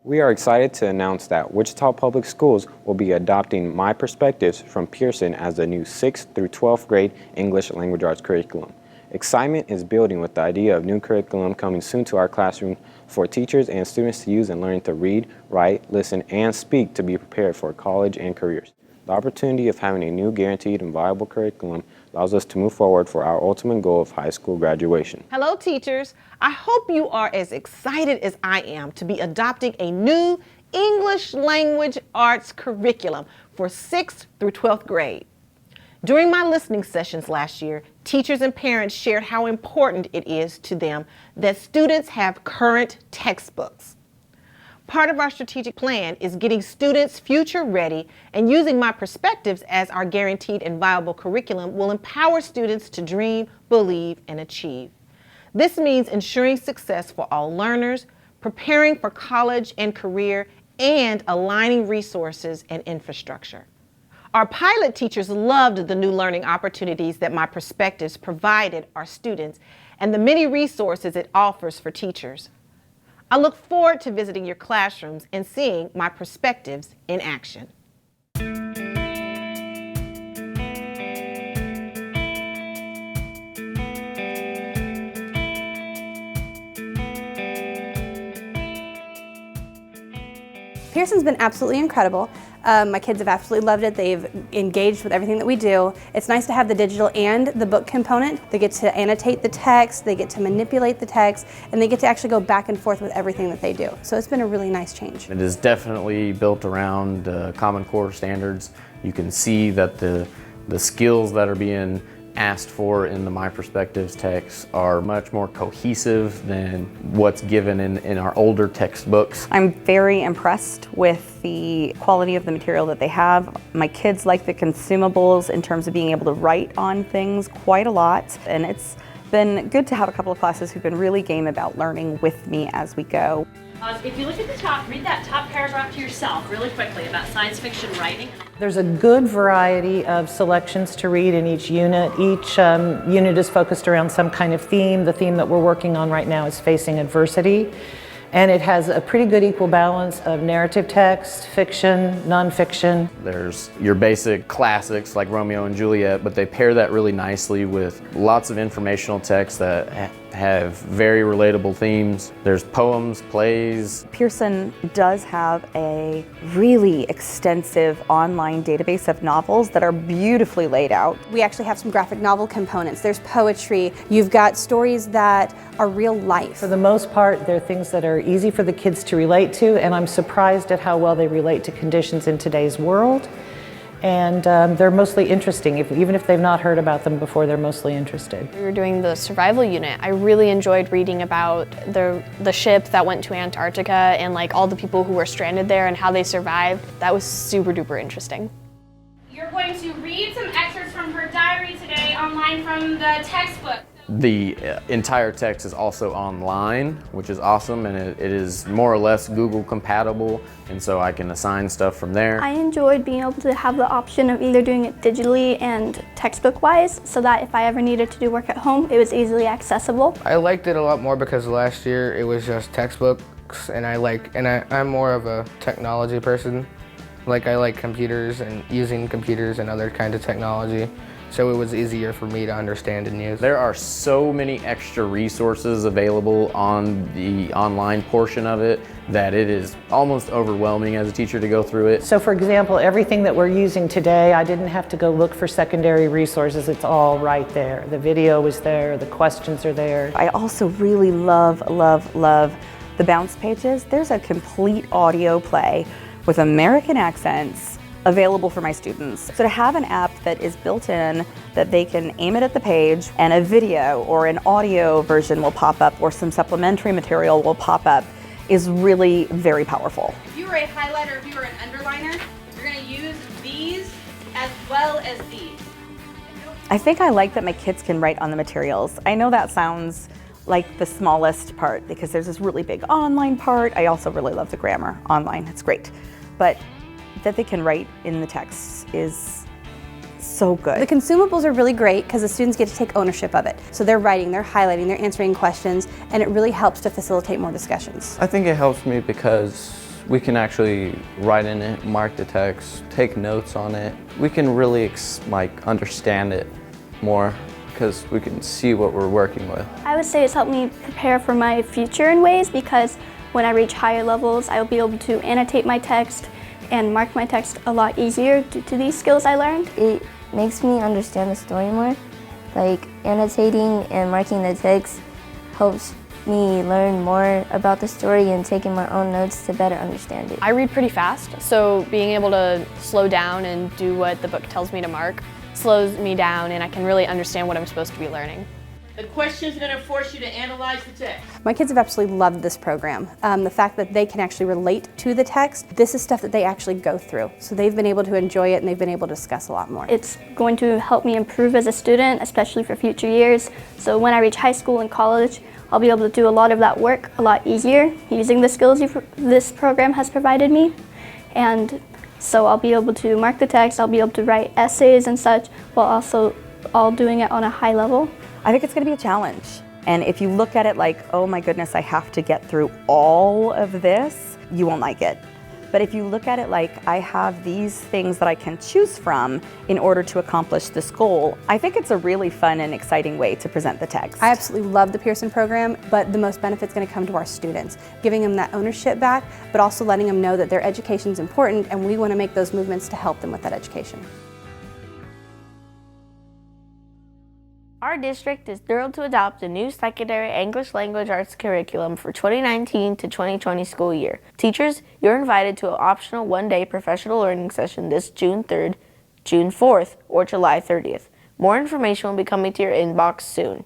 We are excited to announce that Wichita Public Schools will be adopting MyPerspectives from Pearson as the new 6th through 12th grade English language arts curriculum. Excitement is building with the idea of new curriculum coming soon to our classroom for teachers and students to use in learning to read, write, listen, and speak to be prepared for college and careers. The opportunity of having a new guaranteed and viable curriculum allows us to move forward for our ultimate goal of high school graduation. Hello teachers, I hope you are as excited as I am to be adopting a new English language arts curriculum for 6th through 12th grade. During my listening sessions last year, teachers and parents shared how important it is to them that students have current textbooks. Part of our strategic plan is getting students future ready, and using MyPerspectives as our guaranteed and viable curriculum will empower students to dream, believe, and achieve. This means ensuring success for all learners, preparing for college and career, and aligning resources and infrastructure. Our pilot teachers loved the new learning opportunities that MyPerspectives provided our students and the many resources it offers for teachers. I look forward to visiting your classrooms and seeing MyPerspectives in action. Pearson's been absolutely incredible. My kids have absolutely loved it. They've engaged with everything that we do. It's nice to have the digital and the book component. They get to annotate the text, they get to manipulate the text, and they get to actually go back and forth with everything that they do. So it's been a really nice change. It is definitely built around Common Core standards. You can see that the skills that are being asked for in the MyPerspectives text are much more cohesive than what's given in our older textbooks. I'm very impressed with the quality of the material that they have. My kids like the consumables in terms of being able to write on things quite a lot, and it's been good to have a couple of classes who've been really game about learning with me as we go. If you look at the top, read that top paragraph to yourself really quickly about science fiction writing. There's a good variety of selections to read in each unit. Each unit is focused around some kind of theme. The theme that we're working on right now is facing adversity. And it has a pretty good equal balance of narrative text, fiction, nonfiction. There's your basic classics like Romeo and Juliet, but they pair that really nicely with lots of informational texts that have very relatable themes. There's poems, plays. Pearson does have a really extensive online database of novels that are beautifully laid out. We actually have some graphic novel components. There's poetry. You've got stories that are real life. For the most part, they're things that are easy for the kids to relate to, and I'm surprised at how well they relate to conditions in today's world. And they're mostly interesting. Even if they've not heard about them before, they're mostly interested. We were doing the survival unit. I really enjoyed reading about the ship that went to Antarctica and like all the people who were stranded there and how they survived. That was super duper interesting. You're going to read some excerpts from her diary today online from the textbook. The entire text is also online, which is awesome, and it is more or less Google compatible, and so I can assign stuff from there. I enjoyed being able to have the option of either doing it digitally and textbook-wise, so that if I ever needed to do work at home, it was easily accessible. I liked it a lot more because last year it was just textbooks, and I'm more of a technology person. I like computers and using computers and other kinds of technology. So it was easier for me to understand and use. There are so many extra resources available on the online portion of it that it is almost overwhelming as a teacher to go through it. So for example, everything that we're using today, I didn't have to go look for secondary resources. It's all right there. The video is there, the questions are there. I also really love the bounce pages. There's a complete audio play with American accents available for my students. So to have an app that is built in, that they can aim it at the page and a video or an audio version will pop up or some supplementary material will pop up is really very powerful. If you were a highlighter, if you were an underliner, you're going to use these as well as these. I think I like that my kids can write on the materials. I know that sounds like the smallest part because there's this really big online part. I also really love the grammar online, it's great. But that they can write in the text is so good. The consumables are really great because the students get to take ownership of it. So they're writing, they're highlighting, they're answering questions, and it really helps to facilitate more discussions. I think it helps me because We can actually write in it, mark the text, take notes on it. We can really understand it more because we can see what we're working with. I would say it's helped me prepare for my future in ways because when I reach higher levels, I'll be able to annotate my text and mark my text a lot easier due to these skills I learned. It makes me understand the story more. Like annotating and marking the text helps me learn more about the story and taking my own notes to better understand it. I read pretty fast, so being able to slow down and do what the book tells me to mark slows me down and I can really understand what I'm supposed to be learning. The questions are going to force you to analyze the text. My kids have absolutely loved this program. The fact that they can actually relate to the text, this is stuff that they actually go through. So they've been able to enjoy it and they've been able to discuss a lot more. It's going to help me improve as a student, especially for future years. So when I reach high school and college, I'll be able to do a lot of that work a lot easier using the skills this program has provided me. And so I'll be able to mark the text, I'll be able to write essays and such, while also all doing it on a high level. I think it's going to be a challenge. And if you look at it like, oh my goodness, I have to get through all of this, you won't like it. But if you look at it like, I have these things that I can choose from in order to accomplish this goal, I think it's a really fun and exciting way to present the text. I absolutely love the Pearson program, but the most benefit's going to come to our students, giving them that ownership back, but also letting them know that their education is important and we want to make those movements to help them with that education. Our district is thrilled to adopt a new secondary English language arts curriculum for 2019 to 2020 school year. Teachers, you're invited to an optional one-day professional learning session this June 3rd, June 4th, or July 30th. More information will be coming to your inbox soon.